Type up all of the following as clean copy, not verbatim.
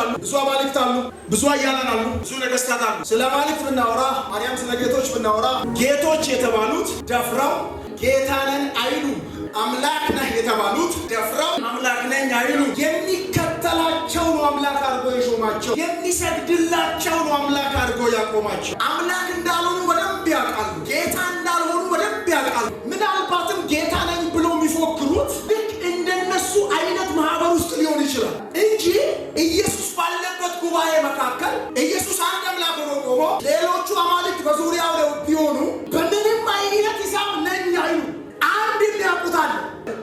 አሉ፣ ብዙ አማልክት አሉ፣ ብዙ ኃያላን አሉ፣ ብዙ ነገስታት አሉ። ስለ አማልክት ብናወራ ማርያም ስለ ጌቶች ብናወራ ጌቶች የተባሉት ደፍረው ጌታ ነን አይሉ፣ አምላክ ነህ የተባሉት ደፍረው አምላክ ነኝ አይሉ። የሚከተላቸው ነው አምላክ አድርጎ የሾማቸው፣ የሚሰግድላቸው ነው አምላክ አድርጎ ያቆማቸው። አምላክ እንዳልሆኑ በደንብ ያውቃሉ፣ ጌታ እንዳልሆኑ በደንብ ያውቃሉ። ምናልባትም ጌታ ነኝ ብሎ የሚፎክሩት ልክ እንደነሱ አይነት ማህበር ውስጥ ሊሆን ይችላል እንጂ ኢየሱስ ባለበት ጉባኤ መካከል ኢየሱስ አንድ አምላክ ሆኖ ቆሞ ሌሎቹ አማልክት በዙሪያው ቢሆኑ በምንም አይነት ሂሳብ ነኝ አይሉ። አንድ የሚያውቁታል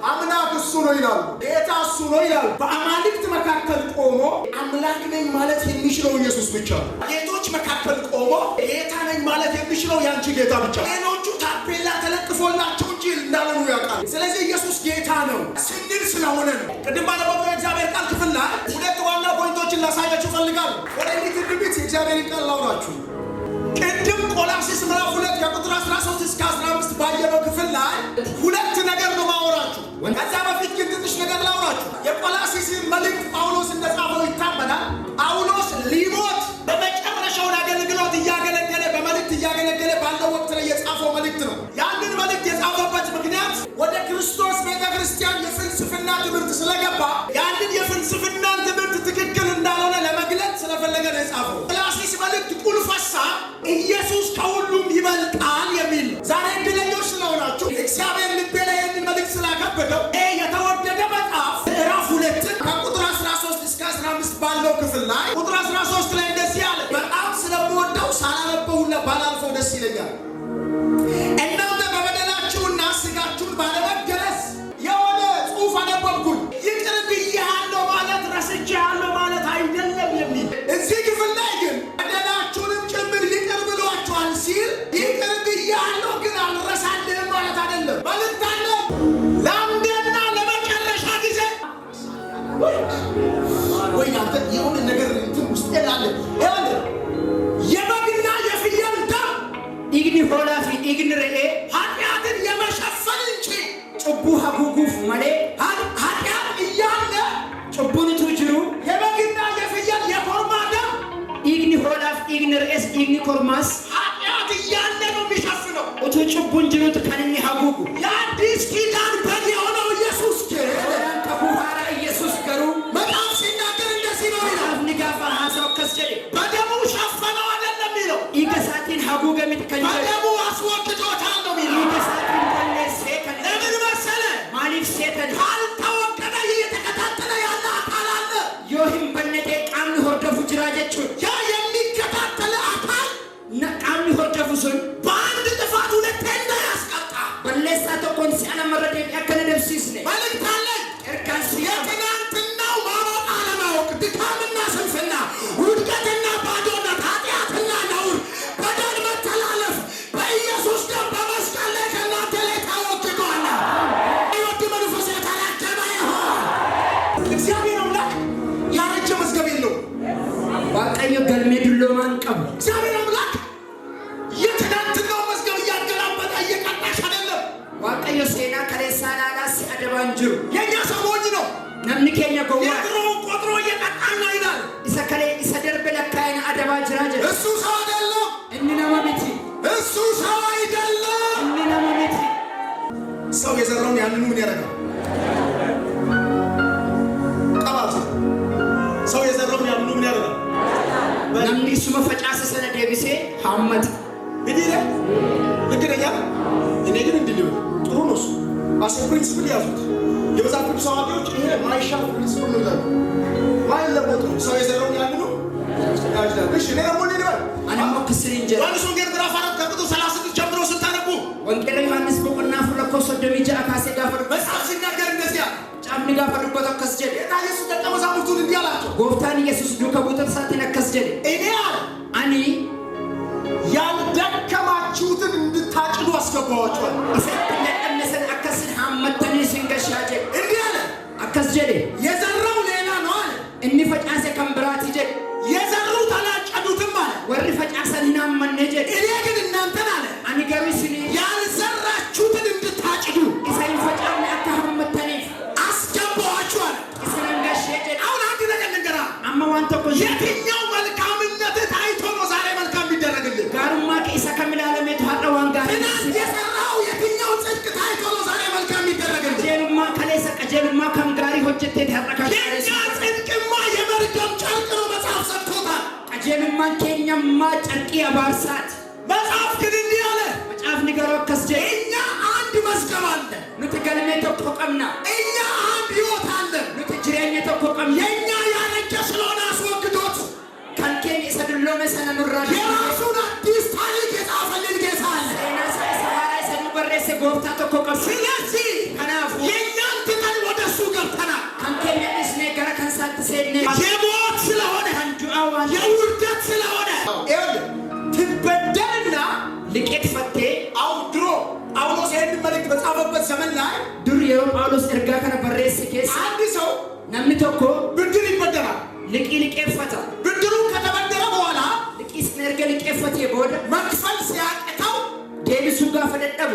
አምላክ እሱ ነው ይላሉ፣ ጌታ እሱ ነው ይላሉ። በአማልክት መካከል ቆሞ አምላክ ነኝ ማለት የሚችለው ኢየሱስ ብቻ ነው። ጌቶች መካከል ቆሞ ጌታ ነኝ ማለት የሚችለው ያንቺ ጌታ ብቻ። ሌሎቹ ታፔላ ተለጥፎላቸው እንጂ እንዳልሆኑ ያውቃሉ። ስለዚህ ኢየሱስ ጌታ ነው ስንል ስለሆነ ነው። ቅድም ባነበብነው የእግዚአብሔር ቃል ክፍል ላይ ሁለት ዋና ፖይንቶችን ላሳያችሁ ፈልጋለሁ። ወደ እኒህ ትንቢት የእግዚአብሔርን ቃል ላውራችሁ። ቅድም ቆላስይስ ምዕራፍ 2 ከቁጥር 13 እስከ 15 ባየነው ክፍል ላይ ሁለት ነገር ነው ማወራችሁ። ከዛ በፊት ግን ትንሽ ነገር ላውራችሁ። የቆላስይስን መልእክት ጳውሎስ እንደጻፈው ይታመናል። ጳውሎስ ሊሞት በመጨረሻውን አገልግሎት እያገለገለ በመልእክት እያገለገለ ባለው ወቅት ላይ የጻፈው መልእክት ነው። ያንን መልእክት የጻፈበት ምክንያት ወደ ክርስቶስ ቤተክርስቲያን የፍልስፍና ትምህርት ስለገባ ያንን የፍልስፍናን ትምህርት ትክክል እንዳልሆነ ለመግለጽ ስለፈለገ ነው የጻፈው። ቆላስይስ መልእክት ቁልፍ ሐሳብ ኢየሱስ ከሁሉም ይበልጣል የሚል ነው። ዛሬ እድለኞች ስለሆናችሁ እግዚአብሔር ልቤ ላይ ይህንን መልእክት ስላከበደው የተወደደ መጽሐፍ ምዕራፍ 2 ከቁጥር 13 እስከ 15 ባለው ክፍል ላይ ቁጥር 13 ላይ እንደዚህ አለ። በጣም ስለምወደው ሳላነበው ባላልፈው ደስ ይለኛል። እናንተ በበደላችሁና ስጋችሁን ባለመገረዝ የሆነ ጽሑፍ አነበብኩኝ። ይቅር ብዬሃለሁ ማለት ረስቼሃለሁ ማለት አይደለም የሚል እዚህ ክፍል ላይ ግን በደላችሁንም ጭምር ይቅር ብሏችኋል ሲል ይቅር ብዬሃለሁ ግን አልረሳልህም ማለት አይደለም። መልእክት አለ ለአንዴና ለመጨረሻ ጊዜ ወይ አንተ የሆነ ነገር እንትን ውስጥ ያለ የበግና የፍየል ደም ኢግኒ ሆላፊ ኢግኒ ረኤ ኃጢአትን የመሸፈን እንጂ ጭቡ ሀጉጉፍ መሌ ኃጢአት እያለ ጭቡንቱ ጅሩ የበግና የፍየል የኮርማ ደም ኢግኒ ሆላፍ ኢግኒ ረኤስ ኢግኒ ኮርማስ ኃጢአት እያለ ነው የሚሸፍነው። እቱ ጭቡን ጅሩት ከንኒ ሀጉጉ የአዲስ ኪዳን በግ የሆነው ኢየሱስ ከቡሃራ ኢየሱስ ገሩ በጣም ሲናገር እንደዚህ ነው ይላል። ንጋፋ ሀሳብ ከስጀሌ በደሙ ሸፈነው አይደለም የሚለው ኢገሳቲን ሀጉገ ሚትከኝ በደሙ አስወግዶታል ነው የሚለው። ኢገሳቲን ከነሴ ለምን መሰለ ማሊፍ ሴተን ካልተወገደ እየተከታተለ ያለ አካል አለ። ዮህም በነቴ ቃምኒ ሆርደፉ ጅራጀቹ ያ የሚከታተለ አካል ነቃምኒ ሆርደፉ ሱን በአንድ ጥፋት ሁለቴ እንዳያስቀጣ በለሳ ተቆን ሲያለ መረደ ያከለ ደብሲስ ነ መልእክት አለ እርካስ የትናንትናው ማወቅ አለማወቅ ድካምና ስንፍና ውድቀትና ባዶነት ኃጢአትና ነውር በደል መተላለፍ በኢየሱስ ደም በመስቀል ላይ ከእናንተ ላይ ታወግዷል። ይወድ መንፈስ የተረገመ ይሆን። እግዚአብሔር አምላክ ያረጀ መዝገብ የለውም። ዋቀዮ ገልሜ ዱሎማን ቀቡ እግዚአብሔር አምላክ የትናንትናው መዝገብ እያገላበጠ እየቀጣሽ አይደለም። ዋቀዮ ሴና ከሌሳ ላላስ አደባንጅሩ የኛ ሰሞኝ ነው። ነምኒ ኬኛ ጎዋ የድሮውን ቆጥሮ እየቀጣና ይላል። ኢሰከሌ ኢሰደርበ ለካይና አደባጅራጀ እሱ ሰው አይደለም። እንነማ ቤቲ እሱ ሰው አይደለም። እንነማ ቤቲ ሰው የዘራውን ያንኑ ምን ያደርጋል? ቀባቱ ሰው የዘራውን ያንኑ ምን ያደርጋል? ነምኒ እሱ መፈጫሰ ሰነ ደብሴ ሐመት እንዴ ለከደኛ እኔ ግን እንድልው ጥሩ ነው። እሱ አስ ፕሪንሲፕል ያዙት የመጽሐፍ ቅዱስ አዋቂዎች። ይሄ ማይሻል ፕሪንሲፕል ነው ይላሉ። ማይለወጥ ነው። ሰው የዘራውን ያንኑ ያጅላል። እሺ እኔ ደግሞ ልንበል አናማ ከስሪንጀ ዮሐንስ ወንጌል ምዕራፍ 4 ከቁጥር 36 ጀምሮ ስታነቡ ወንጌል ዮሐንስ በቆና ፍለኮ ሰደሚጃ አካሴ ጋፈር መጽሐፍ ሲናገር እንደዚህ ያለ ጫምኒ ጋፈር በተው ከስጀደ ጌታ ኢየሱስ ደቀ መዛሙርቱን እንዲህ አላቸው። ጎፍታን ኢየሱስ ዱከ ቦተር ሳተነ ከስጀደ እኔ አለ አኒ ያልደከማችሁትን እንድታጭዱ አስገባዋችኋል። እሰጥነ እነሰን አከስን ሐመተኒ ሲንገሻጀ እንዲህ አለ። አከስጀደ የዘራው ሌላ ነው አለ። እኒ ፈጫሰ ከምብራት ይጀ የዘሩት አላጨዱትም አለ። ወሪ ፈጫሰን ማነጀ እኔ ግን እናንተን አለ አንገሩ ሲኒ ያልዘራችሁትን እንድታጭዱ እሰይ ፈጫም አታሐመተኒ አስገባዋችኋል። እሰንገሻጀ አሁን አንድ ነገር ልንገራ አማ ዋንተ ቆይ የኛ ጽድቅማ የመርገም ጨርቅ ነው መጽሐፍ ሰጥቶታል። ቀጀልማን ኬኛማ ጨርቂ አባርሳት መጽሐፍ ግን እንዲህ አለ። መጽሐፍ ንገሮ ከስጀ እኛ አንድ መዝገብ አለ። ኑት ገልሜ ተቆቀምና እኛ አንድ ሕይወት አለ። ኑት ጅሬኝ ተቆቀም የኛ ያረጀ ስለሆነ አስወግዶት ከንኬን ይሰድሎ መሰነ ኑራ የራሱን አዲስ ታሪክ የጻፈልን ጌታ አለ። በሬስ ጎፍታ ተቆቀም ስለዚህ ከናፉ የኛን ትተን ወደሱ ገብተናል። ከንኬን ያስነ ገራ ከንሳት ሰነ የሞት ስለሆነ አንዱ አዋል የውርደት ስለሆነ ትበደልና ልቄት ፈቴ አው ድሮ ጳውሎስ ይህን መልእክት በጻፈበት ዘመን ላይ ዱር የሮ ጳውሎስ እርጋ ከነ በሬስ ኬስ አንድ ሰው ነምኒ ተኮ ብድር ይበደራል። ልቄት ፈታ ብድሩን ከተበደረ በኋላ ልቂስ ነርገ ልቄት ፈቴ ቦደ መክፈል ሲያቅተው ዴቢሱ ጋር ፈደደቡ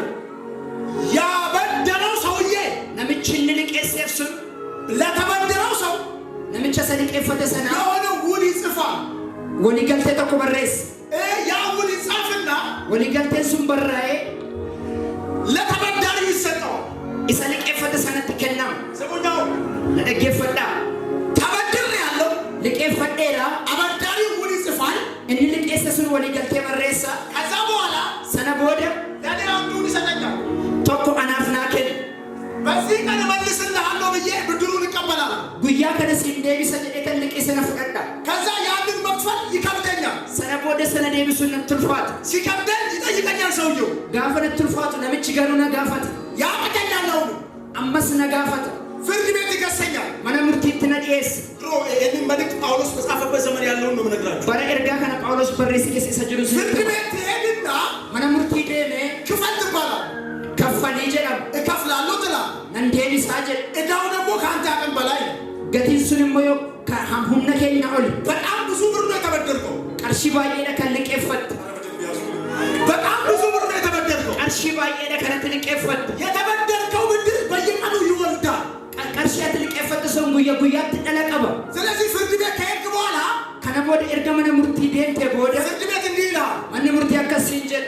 ያበደረው ሰውዬ ነምችን ልቄት ሴፍሱን ለተበደረው ሰው ነምቸ ሰልቄት ፈተሰና የሆነ ውል ይጽፋል። ወሊ ገልቴ ተኮ በሬስ ያ ውል ይጻፍና ወሊ ገልቴ ሱን በራዬ ለተበዳሪው ይሰጠዋል። ኢሰልቄት ፈተሰና ተከናም ሰሙኛው ለደጌ ፈዳ ተበድር ያለው ልቄት ፈዴራ አበዳሪው ውል ይጽፋል። እኒ ልቄት ሱን ወሊ ገልቴ በሬሳ ከዛ በኋላ ሰነ ቦደ ለኔ አንዱን ይሰጠኛል። ተኮ አናፍናከን በዚህ ቀን እመልስልሃለሁ ብዬ ብድሩን እቀበላለሁ። ጉያ ከነሲ ዴቢሰ ጀደተልቄ ሰነ ፈቀዳ ከዛ ያንን መክፈል ይከብደኛል። ሰነ ቦደ ሰነ ዴቢሱን ትልፋት ሲከብደኝ ይጠይቀኛል ሰውየው። ጋፈነ ትልፋቱ ነምች ገሩና ጋፋት ያቀኛል ነው አመስነ ጋፋት ፍርድ ቤት ይከሰኛል። መነ ሙርቲት ነዲስ ድሮ ይህንን መልእክት ጳውሎስ በጻፈበት ዘመን ያለውን ነው የምነግራችሁ። በረ ኤርጋ ከነ ጳውሎስ በሬስ ኬስ ሰጅሩ ፍርድ ቤት ትሄድና መነ ሙርቲ ዴሜ ክፈል ትባላል። ከፈል ይጀራም እከፍላለሁ ትላለህ። እንዴኒ ሳጀል እዳው ደግሞ ከአንተ አቅም በላይ ገቲንሱን ሞዮ ከሐምሁነ ከኛ ኦል በጣም ብዙ ብር ነው የተበደርከው። ቀርሺ ባየለ ከልቄ ፈት በጣም ብዙ ብር ነው የተበደርከው። ቀርሺ ባየለ ከልቄ ፈት የተበደርከው ብድር በየቀኑ ይወልዳል። ቀርሺ አትልቄ ፈት ሰው ጉያ ተጠለቀበ። ስለዚህ ፍርድ ቤት ከሄድክ በኋላ ከነቦደ ኤርጋ መነ ሙርቲ ዴንቴ ቦደ ፍርድ ቤት እንዲህ ይላል። መነ ሙርቲ ያከሲንጀል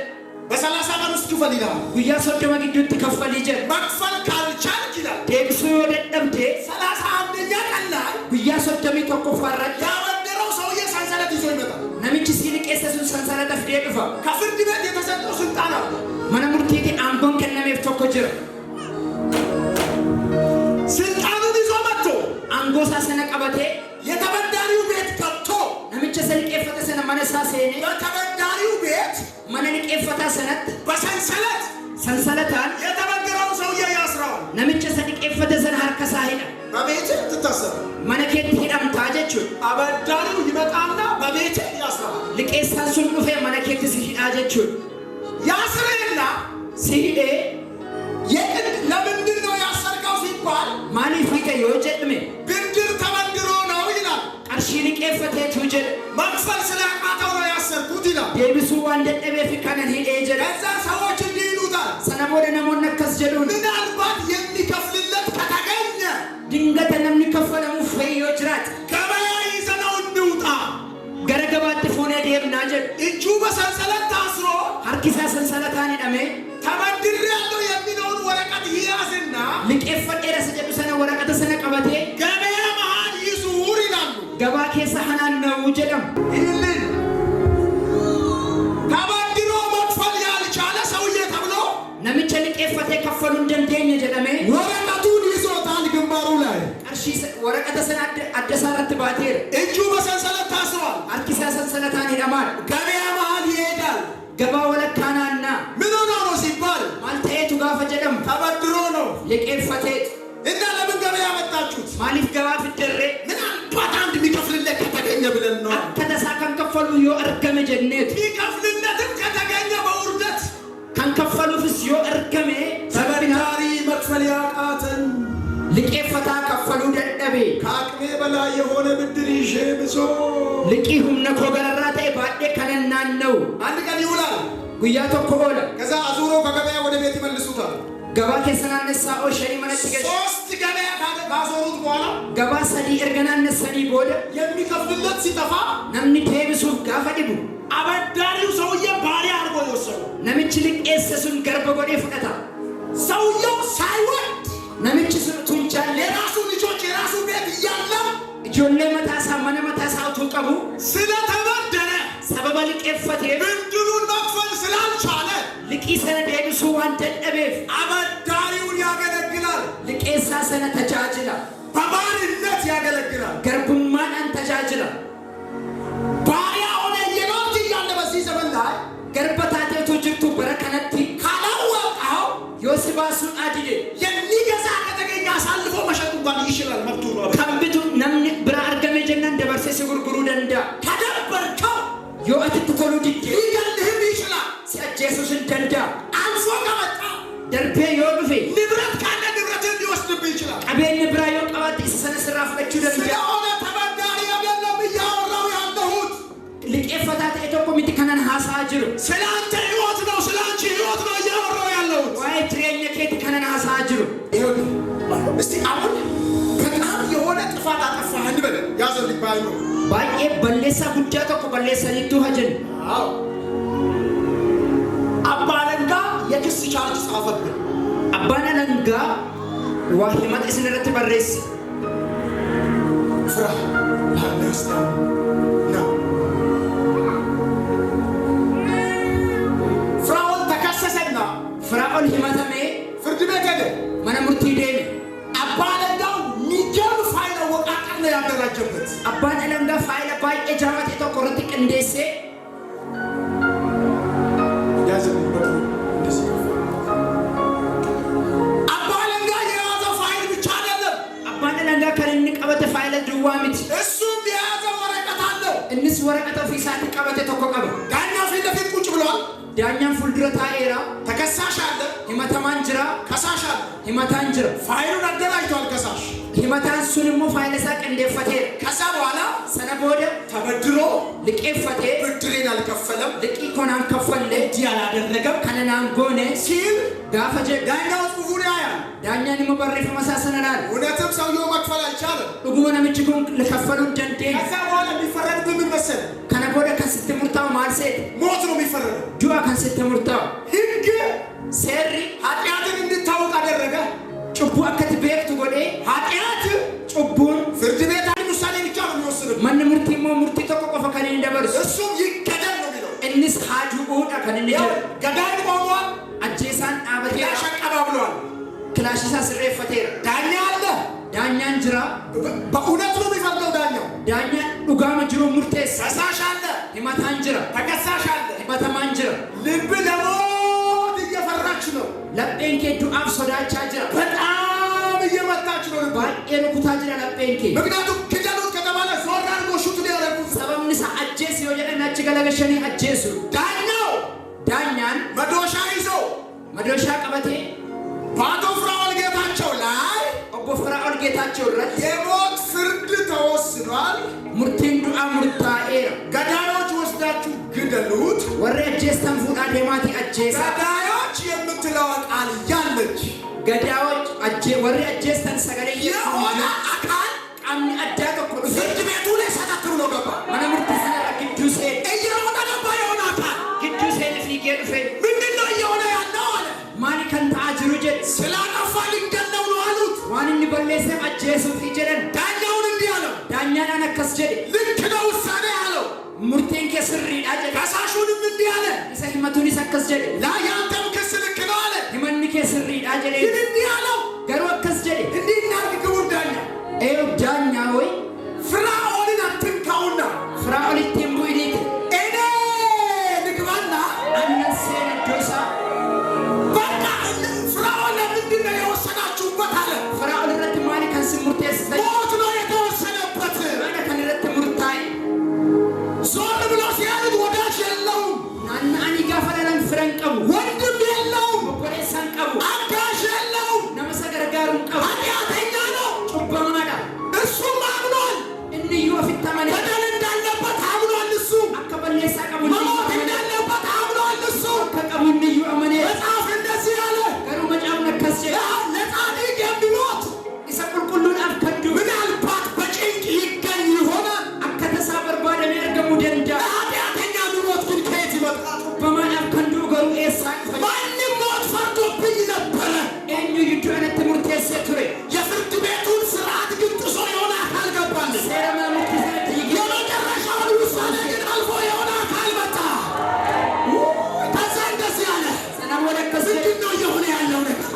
በ30 ቀን ውስጥ ክፈል ይላል። ጉያ ሶደመ ግዱት ከፈል ይጀል መክፈል ካልቻልክ ይላል ዴብሱ ወደ ደምቴ 31ኛ ቀን ላይ ጉያ ሶደሚ ተቆፋራጅ ያበደረው ሰውዬ ሰንሰለት ይዞ ይመጣል። ነምቺ ሲልቄሰሱን ሰንሰለት ፍዴ ድፋ ከፍርድ ቤት የተሰጠው ስልጣን አለ። መነ ሙርቲቲ አንጎን ከነሜፍ ተኮ ጅራ ስልጣኑን ይዞ መጥቶ አንጎሳ ሰነ ቀበቴ የተበዳሪው ቤት ገብቶ ነምቸ ሰልቄ ፈተ ሰነ መነሳ ሴኔ በተበዳሪው ቤት መነንቄ ፈታ ሰነት በሰንሰለት ሰንሰለታን የተበደረው ሰውዬ ያስረዋል። ነምቸ ሰልቄ ፈተ ሰነ ሀርከሳ ሄዳ በቤት ትታሰር። መነኬት ሄዳም ታጀቹ አበዳሪው ይመጣና በቤት ያስረዋል። ልቄሳን ሱን ዱፌ መነኬት ሲሂዳ ጀቹ ያስረና ሲሂዴ ለምንድን ነው ያሰርከው ሲባል ማኒ ፊተ የወጀድሜ ብድር ተበድሮ ነው ይላል። ቀርሺ ልቄ ፈቴ ቱጀል መክፈል ስላቃተው ነው ያሰርኩት ይላል። ዴብሱ ዋንደጠቤ ፊካነን ሂዴ ጀል ከዛ ሰዎች እንዲህ ይሉታል። ሰነቦደ ነሞነ ከስጀሉን ምናልባት የሚከፍልለት ከተገኘ ድንገተ ነምኒ ከፈለሙ ፈዮ ጅራት ገበያ ይዘነው እንውጣ። ገረገባት ፎነ ዴብና ጀል እጁ በሰንሰለት ታስሮ ሀርኪሳ ሰንሰለታን ደሜ ተበድሬያለሁ የሚለውን ወረቀት ይያዝና ልቄ ፈዴረ ሰጀዱ ሰነ ወረቀተ ሰነ ቀበቴ ገበያ መሃል ይዙር ይላሉ። ገባ ኬሳ ሐናን ነው ጀለም ይህንን ተበድሮ መክፈል ያልቻለ ሰውዬ ተብሎ ነምቸ ልቄ ፈቴ ከፈሉ እንደንዴኝ ጀለሜ ወረቀቱን ይዞታል ግንባሩ ላይ። ቀርሺ ወረቀተ ሰነ አደሳረት ባቴር እጁ በሰንሰለት ታስሯል። ሀርኪሳ ሰንሰለታን ይደማል። ገበያ መሃል ይሄዳል። ገባ ወለካናና ምን ሆኖ ነው ሲባል ማልተኤቱ ጋፈ ጀለም ተበድሮ ነው። ልቄ ፈቴት እና ለምን ገበያ መጣችሁት? ማሊፍ ገባ ፍደሬ ምናልባት አንድ የሚከፍልለት ከተገኘ ብለን ነው። አከተሳ ከንከፈሉ ዮ እርገመ ጀኔት የሚከፍልለትም ከተገኘ በውርደት ከንከፈሉ ፍስ ዮ እርገሜ ተበዳሪ መክፈል ያቃተን ልቄ ፈታ ከፈሉ ደደቤ ከአቅሜ በላይ የሆነ ብድር ይዤ ብሶ ልቂ ሁምነ ኮገረራ ተኤ ባዴ ከነናን ነው። አንድ ቀን ይውላል። ጉያ ቶኮ ኦለ ከዛ አዙሮ ከገበያ ወደ ቤት ይመልሱታል። ገባ ኬሰናነሳ ኦ ሸኒ መነት ገ 3 ገበያ ካዞሩት በኋላ ገባ ሰዲ እርገናነሰኒ ቦደ የሚከፍልለት ሲጠፋ ነምኒ ቴብሱፍ ጋፈ ዲቡ አበዳሪው ሰውዬ ባሪያ አድርጎ የወሰደው ነምች ልቄሰሱን ገርበ ጎዴ ፍቀታ ሰውየው ሳይወድ ነምች ቱንቻሌ የራሱ ልጆች የራሱ ቤት እያለ ijoollee mataasaa mana mataasaa utuu qabu ስለተበደለ sababa liqeeffatee ብድሩን መክፈል ስላልቻለ liqii sana deebisuu waan dadhabeef አበዳሪውን ያገለግላል። liqeessaa sana tajaajila በባርነት ያገለግላል። garbummaadhaan tajaajila ባሪያ ሆነ እየኖርክ እያለ በዚህ ዘመን ላይ garba taateetu jirtu bara kanatti ካላወቅኸው yoo si baasuun adide የሚገዛ ከተገኘ አሳልፎ መሸጥ እንኳን ይችላል። መብቱ ነው። kan bitu namni bira argame jennaan dabarsee si gurguruu danda'a. ከደበርከው yoo atitti toluu diddee ሊገልህም ይችላል። si ajjeesuus hin danda'a. አልፎ ከመጣ darbee yoo dhufe ንብረት ካለ ንብረትን ሊወስድብህ ይችላል። qabeenyi biraa yoo qabaatte isa sana sirraa fudhachuu danda'a. ስለሆነ ተበዳሪ አይደለም እያወራሁ ያለሁት። liqeeffataa ta'e tokko miti kanan haasa'aa jiru. ስለ አንተ ህይወት ነው፣ ስለ አንቺ ህይወት ነው እያወራሁ ያለሁት። waa'ee jireenya keeti kanan haasa'aa jiru. እስቲ አሁን በጣም የሆነ ጥፋት አጠፋህ እንበል። ያዘው ሊባል ነው። baay'ee balleessaa guddaa tokko balleessaniitu hajan. አዎ አባለንጋ የክስ ቻርጅ ጻፈብን። abbaan alangaa waa himata isin irratti barreesse. ፍራ ለአንደርስታንድ ነው። ፍራኦል ተከሰሰና Firaa'ol himatamee ፍርድ ቤት ሄደ። mana murtii deeme. አባለንጋው ሚገርም ፋይል አወቃቀር ነው ያደራጀበት። abbaan alangaa faayila baay'ee jaamate tokko irratti qindeessee አባለንጋ የያዘው ፋይል ብቻ አይደለም። abbaan alangaa kan inni qabate faayila duwwaa miti. እሱም የያዘው ወረቀት አለው። innis waraqata ofii isaatii qabate tokko qaba. ዳኛው ፊት ለፊት ቁጭ ብሏል። daanyaan fuuldura taa'eera. ተከሳሽ አለ፣ himatamaan jira. ከሳሽ አለ። himataan jira. ፋይሉን አደራጅቷል ከሳሽ። himataan sun immoo faayila isaa qindeeffateera. ከዛ በኋላ sana booda ተበድሮ liqeeffatee ብድሬን አልከፈለም liqii konaan kaffallee እንዲህ አላደረገም kana naan goone ሲል gaafa jedhu ዳኛው ጽሑፉን ያያል። daanyaan immoo barreeffama isaa sana laala. እውነትም ሰውየው መክፈል አልቻለም። dhuguma namichi kun kaffaluu hin dandeenye. ከዛ በኋላ የሚፈረድብህ ምን መሰለህ? kana booda kan sitti murtaa'u maal seete? ሞት ነው የሚፈረደው። du'a kan sitti murtaa'u. ሕግ seerri ኃጢአትን እንድታውቅ አደረገ። cubbuu akkati beektu godhee ኃጢአት cubbuun ፍርድ ቤት አንድ ውሳኔ ብቻ ነው የሚወስነው። manni murtii immoo murtii tokko qofa kan inni dabarsu. እሱም ይገደል ነው የሚለው። innis haa du'uudha kan inni jedhu. ገዳይ ቆሟል፣ ajjeesaan dhaabateera. ያሸቀባ ብሏል። kilaashii isaa sirreeffateera. ዳኛ አለ። daanyaan jira. በእውነት ነው የሚፈርደው ዳኛው። daanyaan dhugaama jiru murteessa. ከሳሽ አለ፣ himataan jira. ተከሳሽ አለ። himatamaan jira. ልብ ለሞት እየፈራች ነው። lapheen kee du'aaf sodaachaa jira. በጣም እየመታች ነው ልብ። baay'ee rukutaa jira lapheen kee. ምክንያቱም ክደሉት ከተባለ ዞር አድርጎ ሹት ሊያደርጉት። sababni isaa ajjeesi yoo jedhan achi galagashanii ajjeesu. ዳኛው daanyaan መዶሻ ይዞ madooshaa qabatee በአቶ ፍራኦል ጌታቸው ላይ obbo Firaa'ol Geetaachoo irratti የሞት ፍርድ ተወስኗል። murtiin du'aa murtaa'eera. ገዳዮች ወስዳችሁ ግደሉት። warri ajjeestan fuudhaa deemaatii ajjeesaa. ገዳዮች የምትለው ቃል ያለች gadaa'och warri ajjeestan sagalee የሆነ አካል qaamni addaa tokko dhufe ፍርድ ቤቱ ላይ ሰተት ብሎ ገባ። mana murtii sanarra gidduu seene. እየሮጠ ገባ። የሆነ አካል gidduu seene fiigee dhufe ምንድን ነው እየሆነ ያለው አለ። maali kan ta'aa jiru jedhe. ስላጠፋ ሊገለው ነው አሉት። waan inni balleesseef ajjeesuufi jedhan. ዳኛውን እንዲህ አለው፣ daanyaadhaan akkas jedhe ልክ ነው ውሳኔ አለው። murtiin kee sirriidha jedhe. ከሳሹንም እንዲህ አለ፣ isa himatuunis akkas jedhe ያንተም ክስ ልክ ነው አለ። himanni kee sirriidha ግን jedhe እንዲህ አለው፣ garuu akkas jedhe እንዲህ እናድርግ ክቡር ዳኛ፣ eeyu daanyaa hoy ፍራኦልን አትንካውና Firaa'olitti hin bu'iniiti. እኔ ልግባና annan seena iddoo isaa. በቃ ፍራኦል ለምንድን ነው የወሰናችሁበት አለ። Firaa'ol irratti maali kan si murteessisan? ሞት ነው የተወሰነበት። maana kan irratti murtaa'e. ዞር ብሎ ሲያዩት ወዳጅ የለውም፣ naanna'anii gaafa dhalan firan qabu. ወንድም የለውም፣ obboleessaan qabu. አጋዥ የለውም። nama isa ምንድነው እየሆነ ያለው ነገር?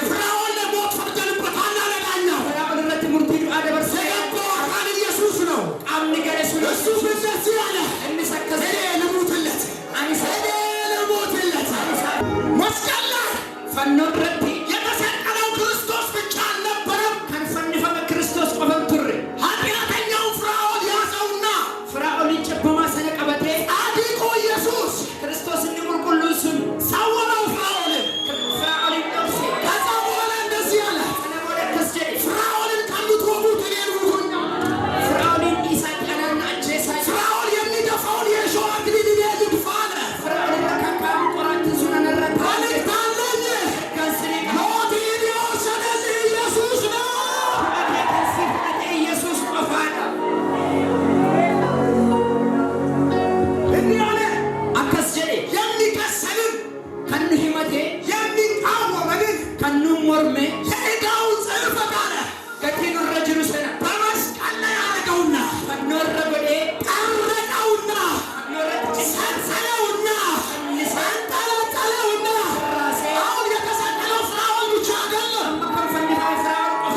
ፍርዓውን ለሞት ፈርደንበታል አለ ዳኛው። የገባው አካል ኢየሱስ ነው። እሱ እንደዚህ አለ፣ እኔ ልሙትለት፣ መስቀል ላይ የተሰቀለው ክርስቶስ ብቻ አልነበረም። ኃጢአተኛው ፍርዓውን ያዘውና ጻድቁ ኢየሱስ ሰወረው ፍርዓውንን። ከዛ በኋላ እንደዚህ አለ፣ ፍርዓውንን ከምትወጉት እኔን ውጉኛል። ፍርዓውን የሚደፋውን የእሾህ አክሊል እኔ ልድፋ አለ። መልእክት አለኝ፣ ሞቴን የወሰደልኝ ኢየሱስ ነው። እንዲህ አለ፣ የሚከሰንን የሚቃወመንን የዕዳውን ጽሕፈት አለ በመስቀል ላይ አደረገውና ጠረቀውና ሰንሰለውና አንጠለጠለውና። አሁን የተሰቀለው ፍርዓውን ብቻ አይደለም፣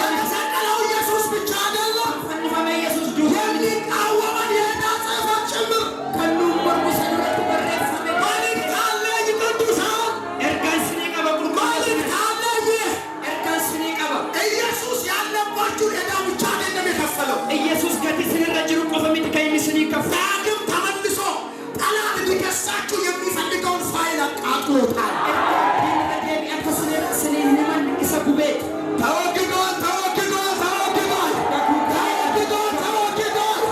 የተሰቀለው ኢየሱስ ብቻ አይደለም፣ የሚቃወመን የዕዳ ጽሕፈት ጭምር። መልእክት አለኝ ቅዱሳን፣ መልእክት አለኝ። ኢየሱስ ያለባችሁን ዕዳ ብቻ አይደለም የከፈለው። ዳግም ተመልሶ ጠላት ሊከሳችሁ የሚፈልገውን ፋይል አቃጥሎታል። ተወግዷል፣ ተወግዷል፣ ተወግዷል፣ ተወግዷል፣ ተወግዷል።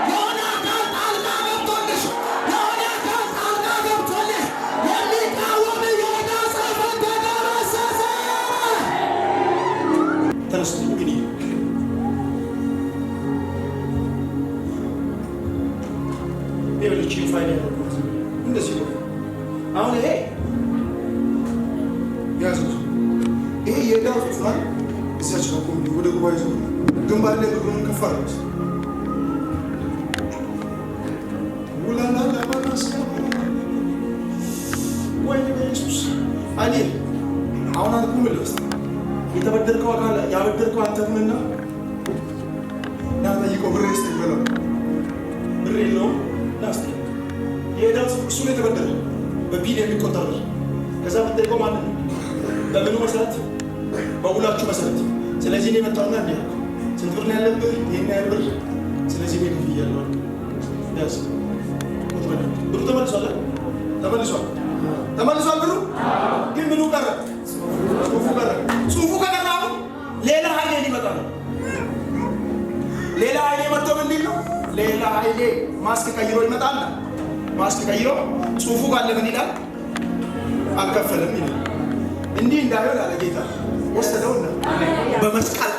የሆነ አካል ጣልቃ ገብቶልሽ፣ የሆነ አካል ጣልቃ ገብቶልህ የሚቃወም የዕዳ ጽሕፈት ተደመሰሰ። ተነሱ እንግዲህ ሌሎችን ፋይል ያደረጉት እንደዚህ ነው። አሁን ይሄ ያዙት፣ ይሄ የዕዳ ጽሑፍ እዚያች ነው። ወደ ጉባኤ ዞ ግንባር ላይ ብሩን ከፍ አድርጉት። ውላላ ለማናስ ወይ በኢየሱስ አኔ አሁን አንተ ምልስ የተበደርከው አካል ያበደርከው አንተ ምንና ና ጠይቀው ብር ይስጥ ይበላል። ብር የለውም ናስቲ የዕዳ ጽሑፍ እሱ ነው የተበደረ በቢሊዮን የሚቆጠር ብር። ከዛ የምትጠይቀው ማለት ነው በምኑ መሰረት? በውላችሁ መሰረት። ስለዚህ እኔ መጣሁና እንዲህ አልኩ፣ ስንት ብር ነው ያለብህ? ይሄን ያህል ብር። ስለዚህ ቤት ከፍያለሁ። ያዝ ብሩ ተመልሷል፣ ተመልሷል፣ ተመልሷል። ብሩ ግን ምኑ ቀረ? ጽሑፉ ቀረ። ጽሑፉ ከቀረ አሁን ሌላ ኃይሌ ሊመጣ ነው። ሌላ ኃይሌ መጥቶ ምንድን ነው? ሌላ ኃይሌ ማስክ ቀይሮ ይመጣል። ማስክ ቀይሮ ጽሑፉ ካለ ምን ይላል? አልከፈለም ይላል። እንዲህ እንዳይሆን አለ ጌታ ወሰደውና በመስቀል